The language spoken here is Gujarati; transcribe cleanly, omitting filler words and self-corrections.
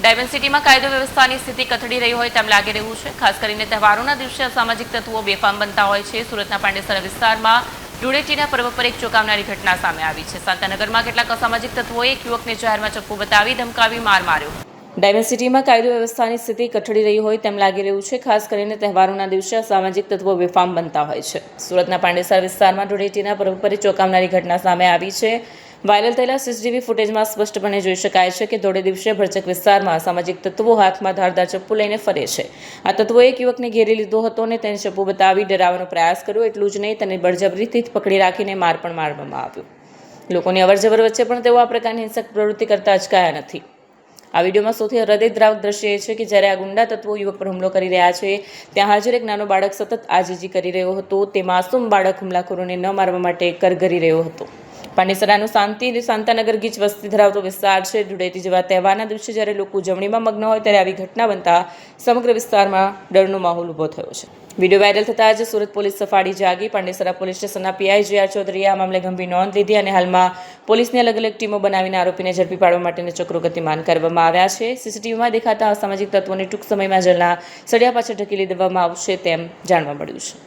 ડાયમંડ સિટીમાં કાયદો વ્યવસ્થાની સ્થિતિ કથળી રહી હોય તેમ લાગી રહ્યું છે। ખાસ કરીને તહેવારોના દિવસે અસામાજિક તત્વો બેફામ બનતા હોય છે। સુરતના પાંડેસરા વિસ્તારમાં ધૂળેટીના પર્વ પર એક ચોંકાવનારી ઘટના સામે આવી છે। શાંતાનગરમાં કેટલાક અસામાજિક તત્વોએ એક યુવકને જાહેરમાં ચપ્પુ બતાવી ધમકાવી માર માર્યો। ડાયમંડ સિટીમાં કાયદો વ્યવસ્થાની સ્થિતિ કથળી રહી હોય તેમ લાગી રહ્યું છે। ખાસ કરીને તહેવારોના દિવસે અસામાજિક તત્વો બેફામ બનતા હોય છે। સુરતના પાંડેસરા વિસ્તારમાં ધૂળેટીના પર્વ પર ચોંકાવનારી ઘટના સામે આવી છે। વાયરલ થયેલા સીસીટીવી ફૂટેજમાં સ્પષ્ટપણે જોઈ શકાય છે કે ધોળે દિવસે ભરચક વિસ્તારમાં અસામાજિક તત્વો હાથમાં ધારદાર ચપ્પુ લઈને ફરે છે। આ તત્વોએ એક યુવકને ઘેરી લીધો હતો અને તેને ચપ્પુ બતાવી ડરાવવાનો પ્રયાસ કર્યો। એટલું જ નહીં, તેને બળજબરીથી પકડી રાખીને માર પણ મારવામાં આવ્યો। લોકોની અવરજવર વચ્ચે પણ તેઓ આ પ્રકારની હિંસક પ્રવૃત્તિ કરતા અચકાયા નથી। આ વિડીયોમાં સૌથી હૃદયદ્રાવક દ્રશ્ય એ છે કે જ્યારે આ ગુંડા તત્વો યુવક પર હુમલો કરી રહ્યા છે, ત્યાં હાજર એક નાનો બાળક સતત આજીજી કરી રહ્યો હતો। તે માસૂમ બાળક હુમલાખોરોને ન મારવા માટે કરગરી રહ્યો હતો। પાંડેસરાનું શાંતાનગર ગીચ વસ્તી ધરાવતો વિસ્તાર છે। ધૂળેટી જેવા તહેવારના દિવસે જ્યારે લોકો ઉજવણીમાં મગ્ન હોય ત્યારે આવી ઘટના બનતા સમગ્ર વિસ્તારમાં ડરનો માહોલ ઊભો થયો છે। વિડીયો વાયરલ થતાં જ સુરત પોલીસ સફાળી જાગી। પાંડેસરા પોલીસ સ્ટેશનના પીઆઈ જે.આર. ચૌધરીએ આ મામલે ગંભીર નોંધ લીધી અને હાલમાં પોલીસની અલગ અલગ ટીમો બનાવીને આરોપીને ઝડપી પાડવા માટેના ચક્રો ગતિમાન કરવામાં આવ્યા છે। સીસીટીવીમાં દેખાતા અસામાજિક તત્વોને ટૂંક સમયમાં જેલના સળિયા પાછળ ઢકેલી દેવામાં આવશે તેમ જાણવા મળ્યું છે।